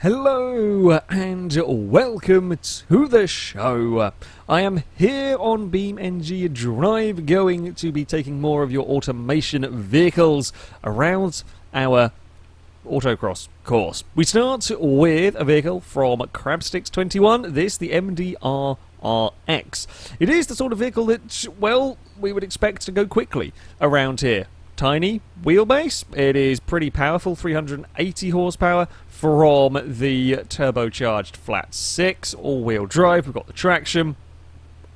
Hello and welcome to the show. I am here on BeamNG Drive, going to be taking more of your automation vehicles around our autocross course. We start with a vehicle from Crabsticks 21, this the MDR RX. It is the sort of vehicle that, well, we would expect to go quickly around here. Tiny wheelbase, it is pretty powerful, 380 horsepower from the turbocharged flat 6, all-wheel drive, we've got the traction,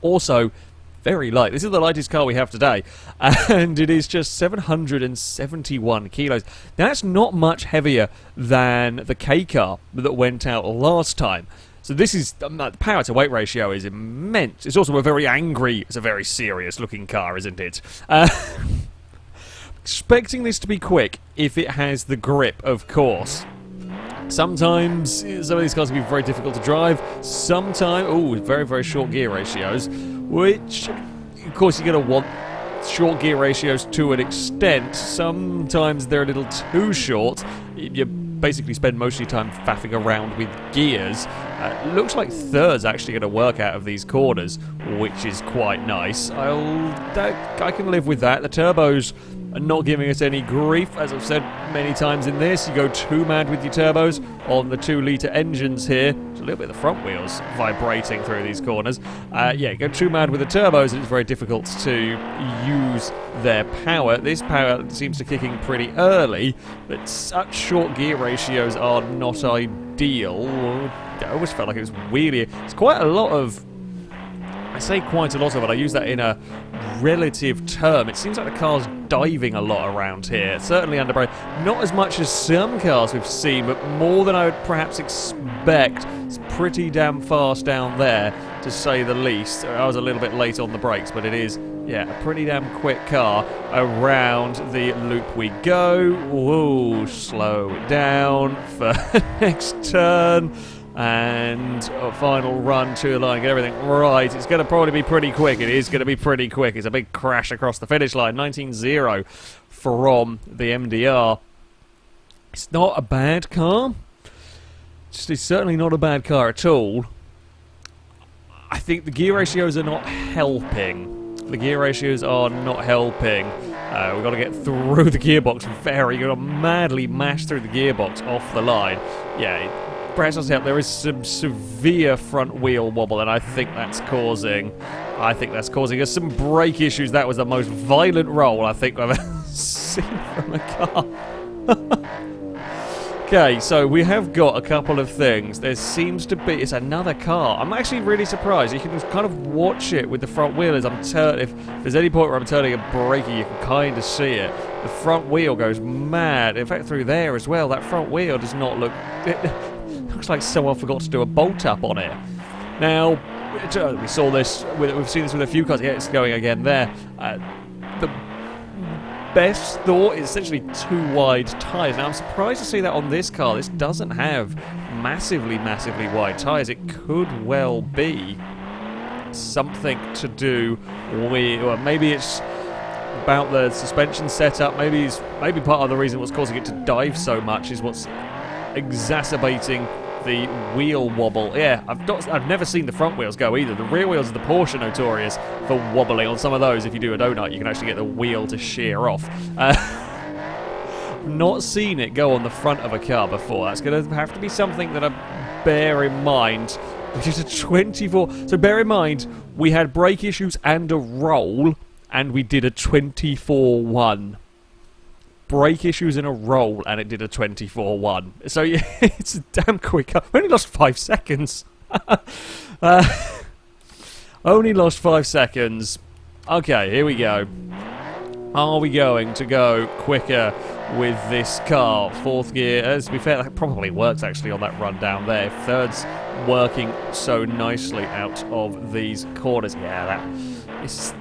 also very light. This is the lightest car we have today, and it is just 771 kilos. That's not much heavier than the K car that went out last time. So this is, the power to weight ratio is immense. It's also a very angry, it's a very serious looking car, isn't it? Expecting this to be quick if it has the grip, of course. Sometimes some of these cars can be very difficult to drive. Sometimes, very, very short gear ratios, which, of course, you're going to want short gear ratios to an extent. Sometimes they're a little too short. You basically spend most of your time faffing around with gears. Looks like third's actually going to work out of these corners, which is quite nice. I can live with that. The turbos are not giving us any grief. As I've said many times in this, you go too mad with your turbos on the 2-litre engines here. There's a little bit of the front wheels vibrating through these corners. Yeah, go too mad with the turbos and it's very difficult to use their power. This power seems to kick in pretty early, but such short gear ratios are not ideal. I always felt like it was wheelie. It's quite a lot of... I say quite a lot of it, I use that in a relative term. It seems like the car's diving a lot around here, certainly under brake. Not as much as some cars we've seen, but more than I would perhaps expect. It's pretty damn fast down there, to say the least. I was a little bit late on the brakes, but it is, yeah, a pretty damn quick car. Around the loop we go. Whoa, slow it down for next turn. And a final run to the line, get everything right. It's going to probably be pretty quick. It is going to be pretty quick. It's a big crash across the finish line. 19-0 from the MDR. It's not a bad car. It's certainly not a bad car at all. I think the gear ratios are not helping. The gear ratios are not helping. We've got to get through the gearbox you've got to madly mash through the gearbox off the line. Yeah, perhaps doesn't help. There is some severe front wheel wobble, and I think that's causing us some brake issues. That was the most violent roll I think I've ever seen from a car. Okay, so we have got a couple of things. There seems to be... It's another car. I'm actually really surprised. You can kind of watch it with the front wheel as I'm turning... If there's any point where I'm turning a brakey, you can kind of see it. The front wheel goes mad. In fact, through there as well, that front wheel does not look... It looks like someone forgot to do a bolt-up on it. Now, we saw this... We've seen this with a few cars. Yeah, it's going again there. The best thought is essentially too wide tyres. Now I'm surprised to see that on this car. This doesn't have massively wide tyres. It could well be something to do with, or maybe it's about the suspension setup. Maybe part of the reason what's causing it to dive so much is what's exacerbating the wheel wobble. Yeah, I've never seen the front wheels go either. The rear wheels of the Porsche are notorious for wobbling. On some of those, if you do a donut, you can actually get the wheel to shear off. Not seen it go on the front of a car before. That's going to have to be something that I bear in mind. Which is a 24... So bear in mind, we had brake issues and a roll, and we did a 24-1. Brake issues in a roll, and it did a 24-1. So yeah, it's a damn quick car. We only lost 5 seconds. Only lost 5 seconds. Okay, here we go. Are we going to go quicker with this car? Fourth gear, to be fair, that probably works actually on that run down there. Third's working so nicely out of these corners. Yeah, that is...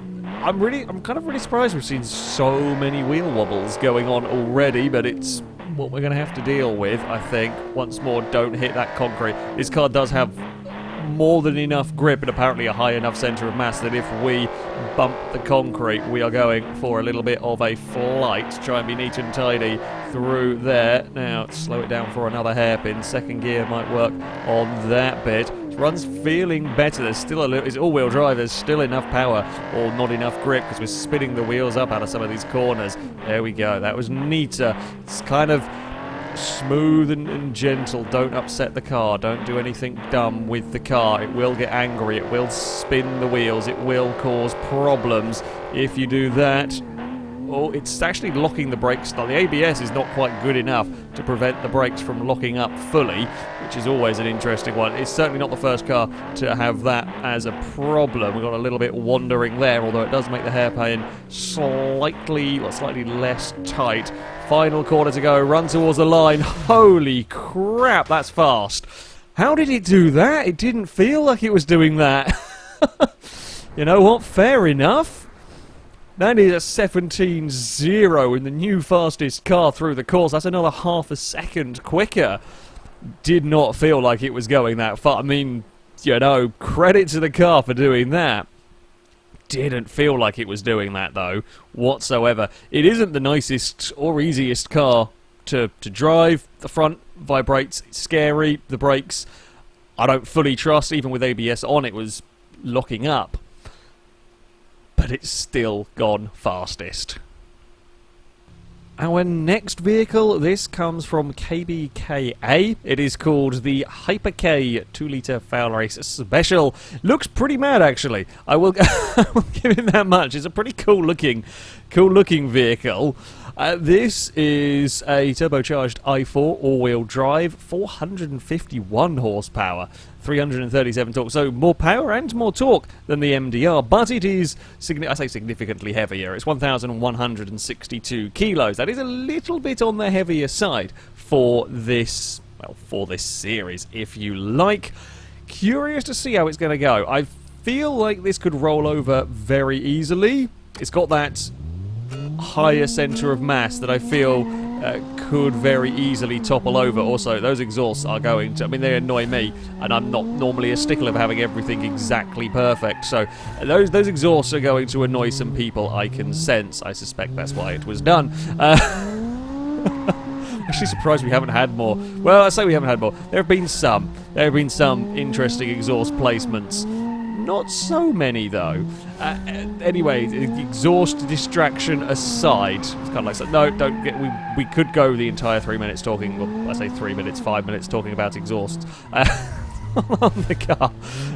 I'm kind of really surprised we've seen so many wheel wobbles going on already, but it's what we're going to have to deal with, I think. Once more, don't hit that concrete. This car does have more than enough grip and apparently a high enough centre of mass that if we bump the concrete, we are going for a little bit of a flight. Try and be neat and tidy through there. Now, slow it down for another hairpin. Second gear might work on that bit. Run's feeling better. There's still a little, it's all-wheel drive, there's still enough power or not enough grip because we're spinning the wheels up out of some of these corners. There we go, that was neater. It's kind of smooth and gentle. Don't upset the car, don't do anything dumb with the car. It will get angry, it will spin the wheels, it will cause problems if you do that. Oh, it's actually locking the brakes. The ABS is not quite good enough to prevent the brakes from locking up fully, which is always an interesting one. It's certainly not the first car to have that as a problem. We've got a little bit wandering there, although it does make the hairpin slightly less tight. Final corner to go, run towards the line. Holy crap, that's fast. How did it do that? It didn't feel like it was doing that. You know what, fair enough. That is a 17.0 in the new fastest car through the course. That's another half a second quicker. Did not feel like it was going that far. I mean, you know, credit to the car for doing that. Didn't feel like it was doing that, though, whatsoever. It isn't the nicest or easiest car to drive. The front vibrates. It's scary. The brakes, I don't fully trust. Even with ABS on, it was locking up. But it's still gone fastest. Our next vehicle, this comes from KBKA. It is called the Hyperkei 2-litre FailRace Special. Looks pretty mad, actually. I will give it that much. It's a pretty cool looking vehicle. This is a turbocharged i4 all-wheel drive, 451 horsepower, 337 torque. So more power and more torque than the MDR, but it is, I say significantly heavier. It's 1,162 kilos. That is a little bit on the heavier side for this, well, for this series, if you like. Curious to see how it's going to go. I feel like this could roll over very easily. It's got that higher centre of mass that I feel could very easily topple over. Also, those exhausts are going to, I mean, they annoy me, and I'm not normally a stickler for having everything exactly perfect, so those exhausts are going to annoy some people, I can sense. I suspect that's why it was done. Actually surprised we haven't had more. Well, I say we haven't had more. There have been some interesting exhaust placements. Not so many, though. Anyway, exhaust distraction aside, it's kind of like, no, don't get. We could go the entire 3 minutes talking. Well, I say 3 minutes, 5 minutes talking about exhausts on the car.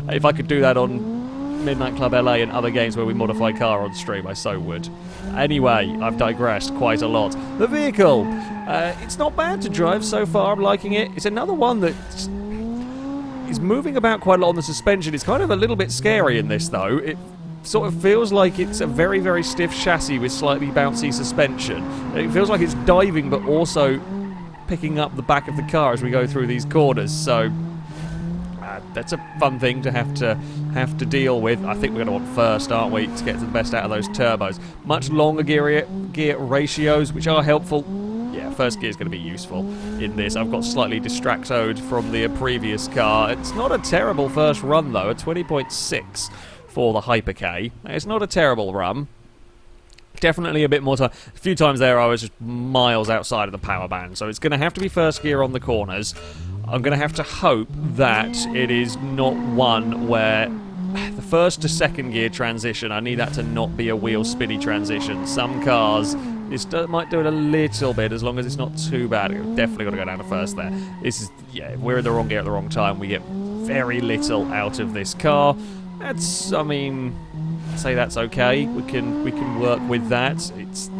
If I could do that on Midnight Club LA and other games where we modify car on stream, I so would. Anyway, I've digressed quite a lot. The vehicle, it's not bad to drive so far. I'm liking it. It's another one that is moving about quite a lot on the suspension. It's kind of a little bit scary in this, though. It sort of feels like it's a very, very stiff chassis with slightly bouncy suspension. It feels like it's diving, but also picking up the back of the car as we go through these corners. So that's a fun thing to have to deal with. I think we're going to want first, aren't we, to get to the best out of those turbos. Much longer gear ratios, which are helpful. Yeah, first gear is going to be useful in this. I've got slightly distractoed from the previous car. It's not a terrible first run, though. A 20.6 for the Hyperkei. It's not a terrible run. Definitely a bit more time. A few times there I was just miles outside of the power band, so it's going to have to be first gear on the corners. I'm going to have to hope that it is not one where the first to second gear transition, I need that to not be a wheel spinny transition. Some cars might do it a little bit, as long as it's not too bad. We've definitely got to go down to first there. This is, yeah, we're in the wrong gear at the wrong time. We get very little out of this car. That's, I mean, say that's okay. We can work with that. It's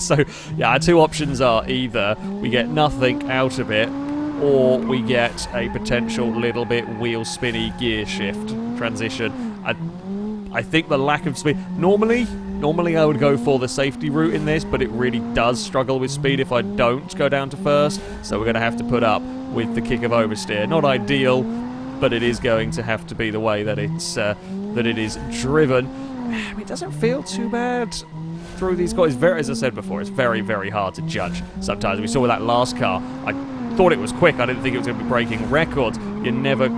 so yeah. Our two options are either we get nothing out of it, or we get a potential little bit wheel spinny gear shift transition. I think the lack of speed. Normally I would go for the safety route in this, but it really does struggle with speed if I don't go down to first. So we're going to have to put up with the kick of oversteer. Not ideal, but it is going to have to be the way that it's that it is driven. I mean, it doesn't feel too bad through these cars. As I said before, it's very, very hard to judge sometimes. We saw with that last car, I thought it was quick. I didn't think it was going to be breaking records. You're never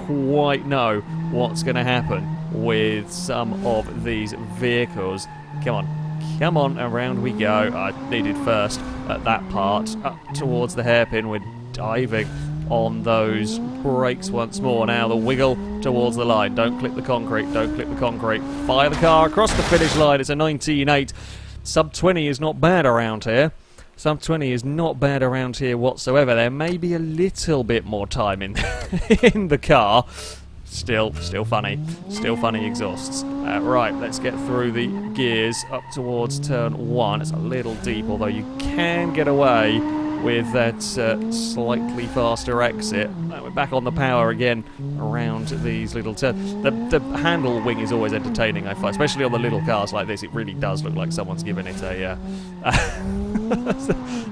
quite know what's going to happen with some of these vehicles. Come on, around we go. I needed first at that part, up towards the hairpin. We're diving on those brakes once more. Now the wiggle towards the line. Don't clip the concrete, don't clip the concrete. Fire the car across the finish line. It's a 19.8. Sub 20 is not bad around here. Sub 20 is not bad around here whatsoever. There may be a little bit more time in, in the car. Still funny. Still funny exhausts. Right, let's get through the gears up towards turn 1. It's a little deep, although you can get away with that slightly faster exit. We're back on the power again around these little turns. The handle wing is always entertaining, I find, especially on the little cars like this. It really does look like someone's given it a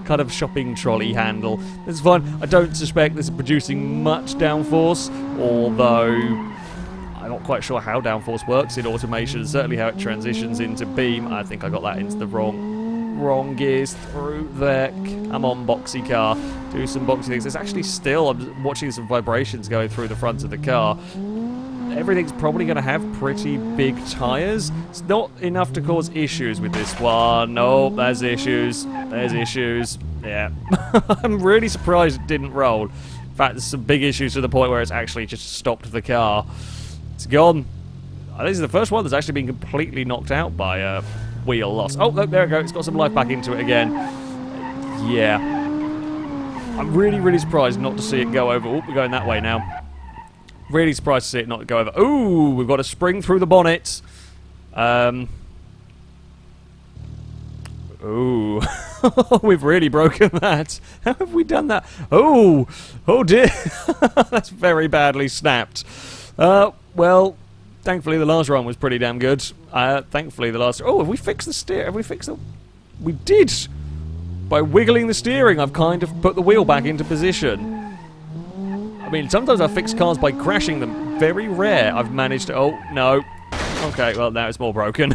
kind of shopping trolley handle. It's fun. I don't suspect this is producing much downforce, although I'm not quite sure how downforce works in automation, certainly how it transitions into beam. I think I got that into the wrong gears through there. Come on, boxy car. Do some boxy things. There's actually still, I'm watching some vibrations going through the front of the car. Everything's probably going to have pretty big tyres. It's not enough to cause issues with this one. No, there's issues. There's issues. Yeah. I'm really surprised it didn't roll. In fact, there's some big issues to the point where it's actually just stopped the car. It's gone. This is the first one that's actually been completely knocked out by wheel loss. Oh, look, there we go. It's got some life back into it again. Yeah. I'm really surprised not to see it go over. Oh, we're going that way now. Really surprised to see it not go over. Ooh, we've got a spring through the bonnet. Ooh. We've really broken that. How have we done that? Oh dear. That's very badly snapped. Well, thankfully the last run was pretty damn good. Thankfully the last... Oh, have we fixed the steer? Have we fixed the... We did! By wiggling the steering, I've kind of put the wheel back into position. I mean, sometimes I fix cars by crashing them. Very rare I've managed to... Oh, no. Okay, well, now it's more broken.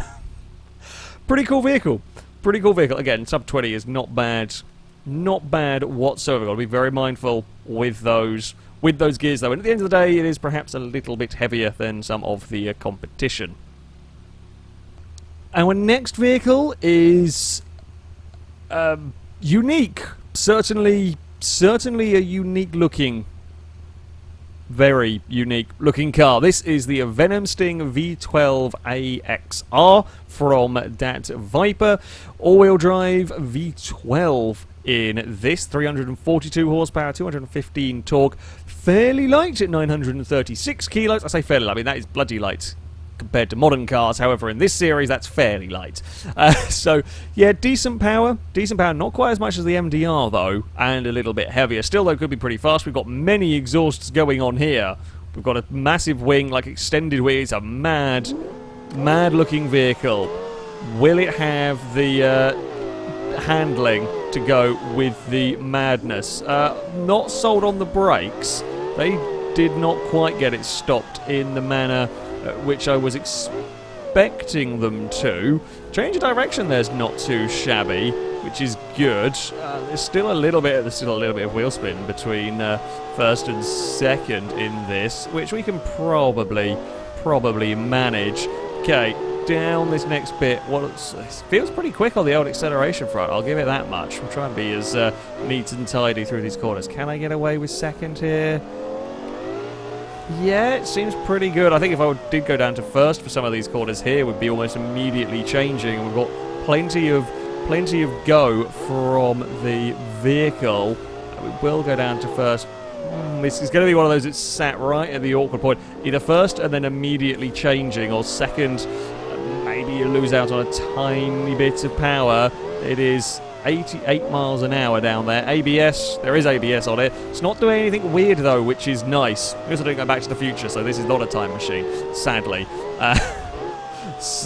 Pretty cool vehicle. Pretty cool vehicle. Again, sub 20 is not bad. Not bad whatsoever. Got to be very mindful with those gears, though. And at the end of the day, it is perhaps a little bit heavier than some of the competition. Our next vehicle is unique. Certainly a unique looking, very unique looking car. This is the Venomsting V12 AXR from that Viper. All-wheel drive V12 in this. 342 horsepower, 215 torque. Fairly light at 936 kilos. I say fairly light, I mean that is bloody light compared to modern cars. However, in this series, that's fairly light. So, yeah, decent power. Decent power. Not quite as much as the MDR, though, and a little bit heavier. Still, though, could be pretty fast. We've got many exhausts going on here. We've got a massive wing, like extended wing. It's a mad-looking vehicle. Will it have the handling to go with the madness? Not sold on the brakes. They did not quite get it stopped in the manner which I was expecting them to. Change of direction there's not too shabby, which is good. There's still a little bit of wheel spin between first and second in this, which we can probably manage. Okay, down this next bit. It feels pretty quick on the old acceleration front, I'll give it that much. We'll try and be as neat and tidy through these corners. Can I get away with second here? Yeah, it seems pretty good. I think if I did go down to first for some of these corners here, we'd be almost immediately changing. We've got plenty of go from the vehicle. We will go down to first. This is going to be one of those that's sat right at the awkward point. Either first and then immediately changing, or second, maybe you lose out on a tiny bit of power. It is 88 miles an hour down there. ABS, there is ABS on it. It's not doing anything weird though, which is nice. We also don't go Back to the Future, so this is not a time machine, sadly.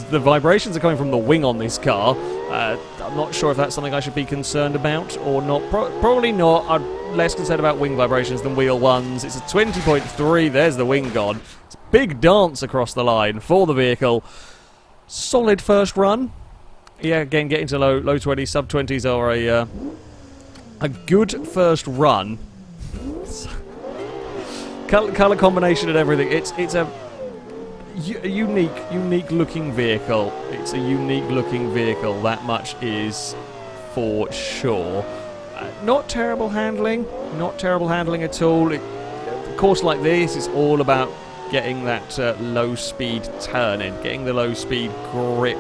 The vibrations are coming from the wing on this car. I'm not sure if that's something I should be concerned about or not. Probably not. I'm less concerned about wing vibrations than wheel ones. It's a 20.3. There's the wing gone. It's a big dance across the line for the vehicle. Solid first run. Yeah, again, getting to low 20s, sub 20s are a good first run. Color combination and everything. It's a unique looking vehicle. It's a unique looking vehicle. That much is for sure. Not terrible handling. Not terrible handling at all. A course like this is all about getting that low speed turn in, getting the low speed grip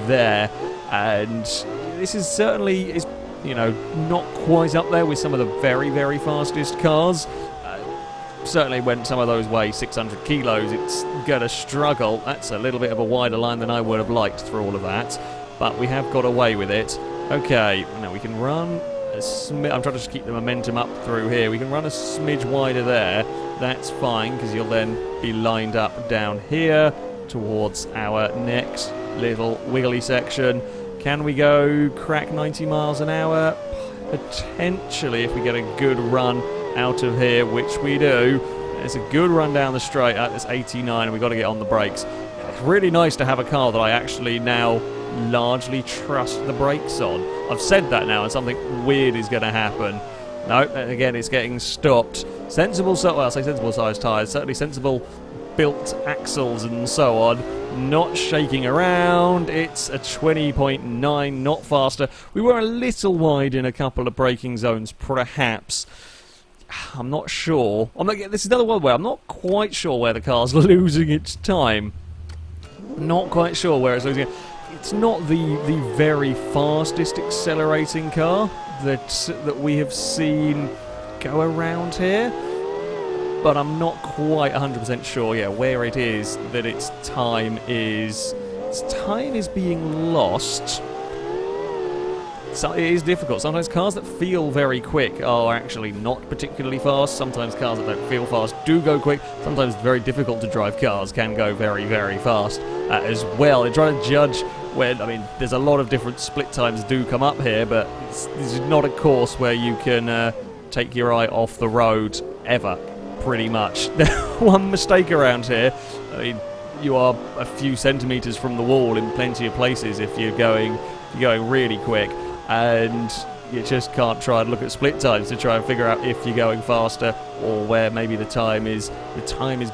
there, and this is certainly you know, not quite up there with some of the very fastest cars. Certainly when some of those weigh 600 kilos, it's gonna struggle. That's a little bit of a wider line than I would have liked through all of that, but we have got away with it. Okay, now we can run a I'm trying to just keep the momentum up through here. We can run a smidge wider there. That's fine, because you'll then be lined up down here towards our next little wiggly section. Can we go crack 90 miles an hour? Potentially, if we get a good run out of here, which we do. It's a good run down the straight. That's 89, and we've got to get on the brakes. It's really nice to have a car that I actually now largely trust the brakes on. I've said that now, and something weird is going to happen. No, again, it's getting stopped. Sensible, well, I'll say sensible sized tyres, certainly sensible built axles and so on. Not shaking around. It's a 20.9, not faster. We were a little wide in a couple of braking zones, perhaps. I'm not sure. This is another one where I'm not quite sure where the car's losing its time. Not quite sure where it's losing it. It's not the very fastest accelerating car that we have seen go around here, but I'm not quite 100% sure, yeah, where it is that its time is being lost. So it is difficult. Sometimes cars that feel very quick are actually not particularly fast. Sometimes cars that don't feel fast do go quick. Sometimes very difficult to drive cars can go very fast as well. And trying to judge when, I mean, there's a lot of different split times do come up here, but this is not a course where you can take your eye off the road ever, pretty much. One mistake around here, I mean, you are a few centimetres from the wall in plenty of places if you're going really quick, and you just can't try and look at split times to try and figure out if you're going faster or where maybe the time is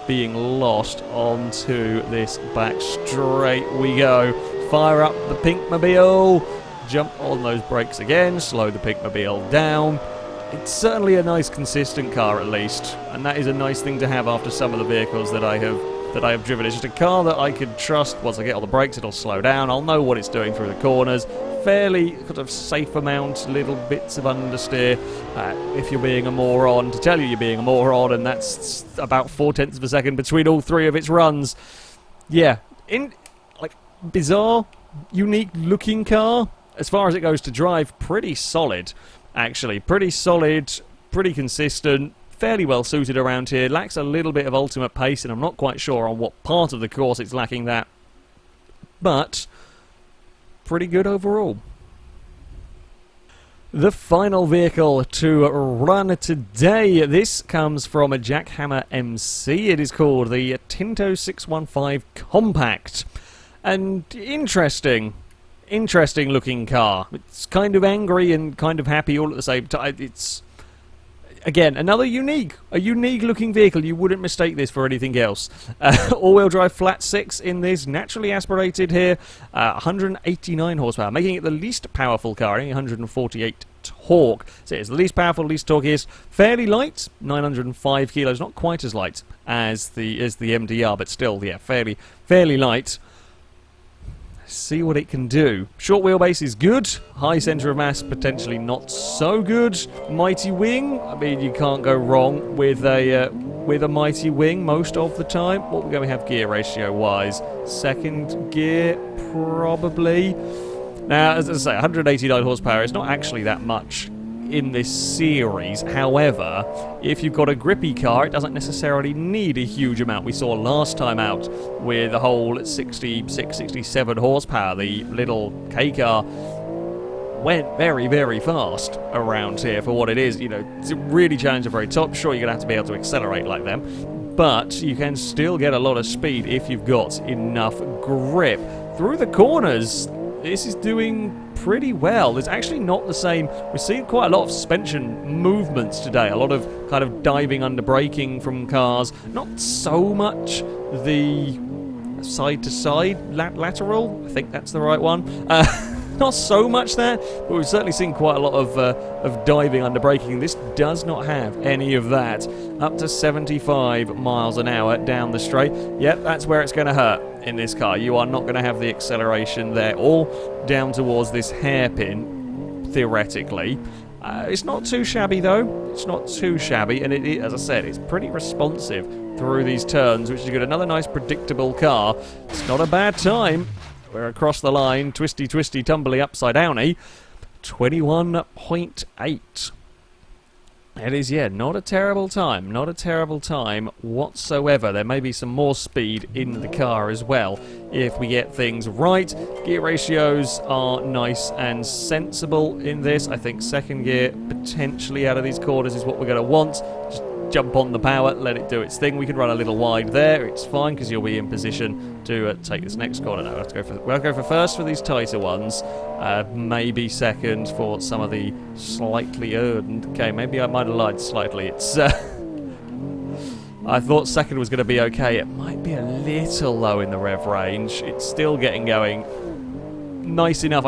being lost onto this back straight. We go. Fire up the Pinkmobile, jump on those brakes again, slow the Pinkmobile down. It's certainly a nice consistent car at least, and that is a nice thing to have after some of the vehicles that I have driven. It's just a car that I can trust. Once I get on the brakes, it'll slow down. I'll know what it's doing through the corners. Fairly sort of safe amount, little bits of understeer. If you're being a moron, to tell you're being a moron, and that's about 0.4 of a second between all three of its runs. Yeah, bizarre, unique looking car. As far as it goes to drive, pretty solid, actually. Pretty solid, pretty consistent. Fairly well suited around here, lacks a little bit of ultimate pace, and I'm not quite sure on what part of the course it's lacking that, but pretty good overall. The final vehicle to run today, this comes from a Jackhammer MC. It is called the Tinto 615 Compact, and interesting looking car. It's kind of angry and kind of happy all at the same time. It's again, a unique looking vehicle. You wouldn't mistake this for anything else. All-wheel drive flat 6 in this, naturally aspirated here, 189 horsepower, making it the least powerful car, only 148 torque. So it's the least powerful, least torquiest, fairly light, 905 kilos, not quite as light as the MDR, but still, yeah, fairly light. See what it can do. Short wheelbase is good. High centre of mass potentially not so good. Mighty wing. I mean, you can't go wrong with a mighty wing most of the time. What we're going to have gear ratio wise? Second gear probably. Now, as I say, 189 horsepower. It's not actually that much in this series. However, if you've got a grippy car, it doesn't necessarily need a huge amount. We saw last time out with a whole 66, 67 horsepower. The little K car went very fast around here for what it is. You know, it's really challenging the very top. Sure, you're going to have to be able to accelerate like them, but you can still get a lot of speed if you've got enough grip. Through the corners, this is doing pretty well. There's actually not the same. We're seeing quite a lot of suspension movements today. A lot of kind of diving under braking from cars. Not so much the side to side lateral. I think that's the right one. Not so much there, but we've certainly seen quite a lot of diving under braking. This does not have any of that. Up to 75 miles an hour down the straight. Yep, that's where it's going to hurt in this car. You are not going to have the acceleration there, or down towards this hairpin, theoretically. It's not too shabby, though. It's not too shabby, and it, as I said, it's pretty responsive through these turns, which is good. Another nice, predictable car. It's not a bad time. We're across the line, twisty, tumbly, upside downy. 21.8. It is, yeah, not a terrible time. Not a terrible time whatsoever. There may be some more speed in the car as well if we get things right. Gear ratios are nice and sensible in this. I think second gear potentially out of these corners is what we're going to want. Just jump on the power, let it do its thing. We can run a little wide there. It's fine because you'll be in position to take this next corner. No, we'll go for first for these tighter ones. Maybe second for some of the slightly earned. Okay, maybe I might have lied slightly. It's I thought second was going to be okay. It might be a little low in the rev range. It's still getting going nice enough.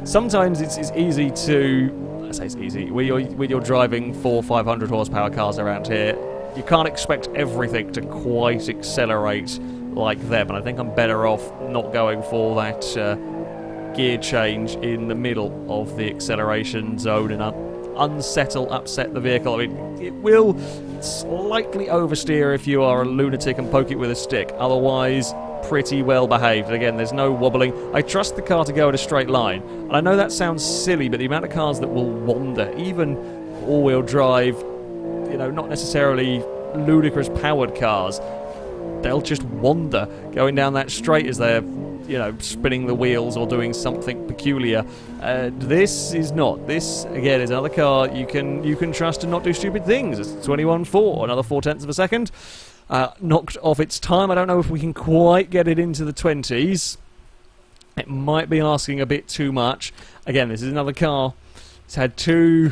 Sometimes it's easy to. I say it's easy. When you're driving 400-500 horsepower cars around here, you can't expect everything to quite accelerate like them. And I think I'm better off not going for that gear change in the middle of the acceleration zone and upset the vehicle. I mean, it will slightly oversteer if you are a lunatic and poke it with a stick. Otherwise, pretty well behaved. And again, there's no wobbling. I trust the car to go in a straight line. And I know that sounds silly, but the amount of cars that will wander, even all-wheel drive, you know, not necessarily ludicrous powered cars, they'll just wander going down that straight as they're, you know, spinning the wheels or doing something peculiar. This is not. This, again, is another car you can trust to not do stupid things. It's 21.4, another 0.4 of a second. Knocked off its time. I don't know if we can quite get it into the 20s. It might be asking a bit too much. Again, this is another car. It's had two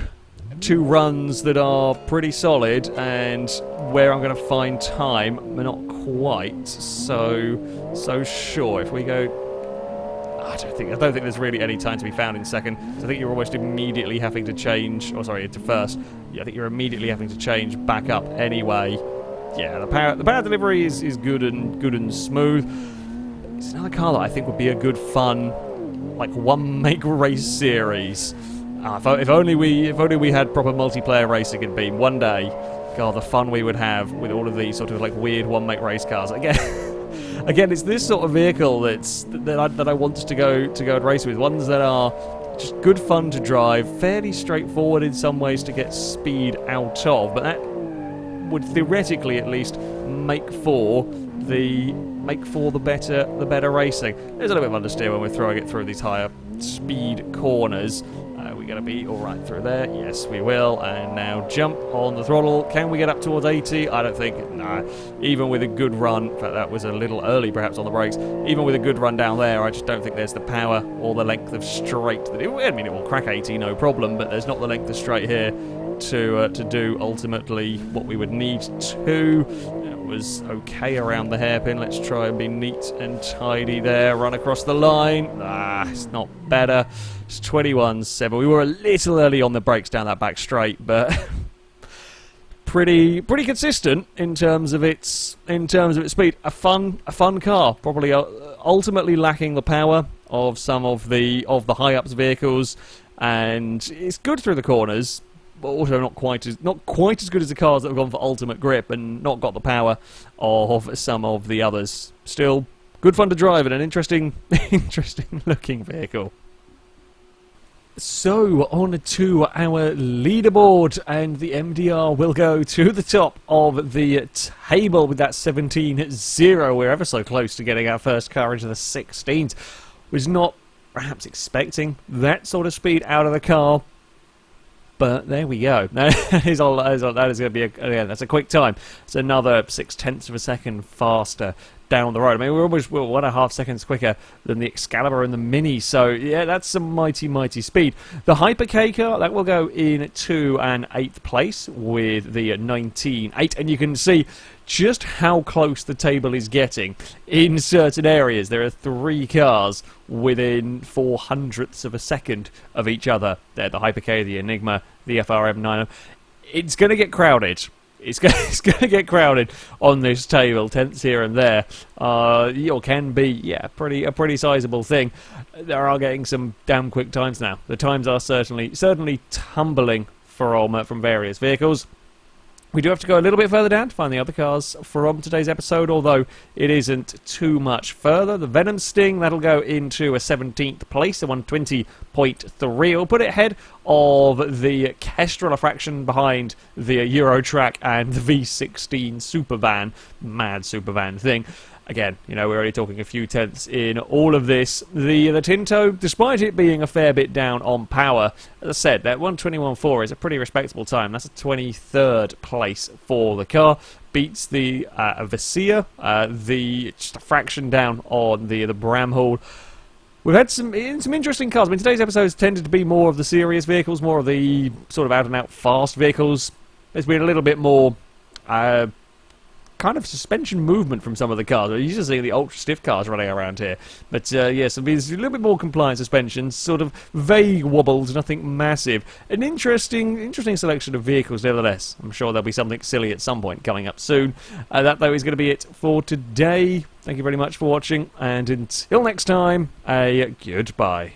runs that are pretty solid, and where I'm going to find time, we're not quite so sure. If we go, I don't think there's really any time to be found in second. So I think you're almost immediately having to change. Oh, sorry, into first. Yeah, I think you're immediately having to change back up anyway. Yeah, the power delivery is good and smooth. It's another car that I think would be a good fun, like, one make race series. If only we had proper multiplayer racing in Beam one day. God, the fun we would have with all of these sort of like weird one make race cars. Again, it's this sort of vehicle that I want us to go and race with. Ones that are just good fun to drive, fairly straightforward in some ways to get speed out of, but that would theoretically at least make for the better racing. There's a little bit of understeer when we're throwing it through these higher speed corners. We're going to be alright through there. Yes, we will. And now jump on the throttle. Can we get up towards 80? I don't think. Nah. Even with a good run, in fact, that was a little early perhaps on the brakes. Even with a good run down there, I just don't think there's the power or the length of straight. I mean, it will crack 80, no problem, but there's not the length of straight here to do ultimately what we would need to. It was okay around the hairpin. Let's try and be neat and tidy there. Run across the line. It's not better. It's 21.7. We were a little early on the brakes down that back straight, but pretty consistent in terms of its speed. A fun car. Probably ultimately lacking the power of some of the high ups vehicles, and it's good through the corners. But also not quite as good as the cars that have gone for ultimate grip and not got the power of some of the others. Still good fun to drive and an interesting looking vehicle. So on to our leaderboard, and the MDR will go to the top of the table with that 17.0. We're ever so close to getting our first car into the 16s. Was not perhaps expecting that sort of speed out of the car. But there we go. That is going to be that's a quick time. It's another 0.6 of a second faster down the road. I mean, we're almost 1.5 seconds quicker than the Excalibur and the Mini, so yeah, that's some mighty speed. The Hyperkei car, that will go in 2 and 8th place with the 19.8, and you can see just how close the table is getting. In certain areas, there are 3 cars within 0.04 of a second of each other. They're the Hyperkei, the Enigma, the FRM9. It's going to get crowded. It's going to get crowded on this table, tenths here and there. Or can be, yeah, a pretty sizable thing. There are getting some damn quick times now. The times are certainly tumbling from various vehicles. We do have to go a little bit further down to find the other cars from today's episode, although it isn't too much further. The Venomsting, that'll go into a 17th place, a 120.3. It'll put it ahead of the Kestrel, a fraction behind the Eurotrack and the V16 Supervan, mad Supervan thing. Again, you know, we're already talking a few tenths in all of this. The Tinto, despite it being a fair bit down on power, as I said, that 121.4 is a pretty respectable time. That's a 23rd place for the car. Beats the Vesia, just a fraction down on the Bramhall. We've had some interesting cars. I mean, today's episodes tended to be more of the serious vehicles, more of the sort of out-and-out fast vehicles. There's been a little bit more kind of suspension movement from some of the cars. We're usually seeing the ultra stiff cars running around here, but yes, there's a little bit more compliant suspensions, sort of vague wobbles, nothing massive. An interesting selection of vehicles, nevertheless. I'm sure there'll be something silly at some point coming up soon. That though is going to be it for today. Thank you very much for watching, and until next time, a goodbye.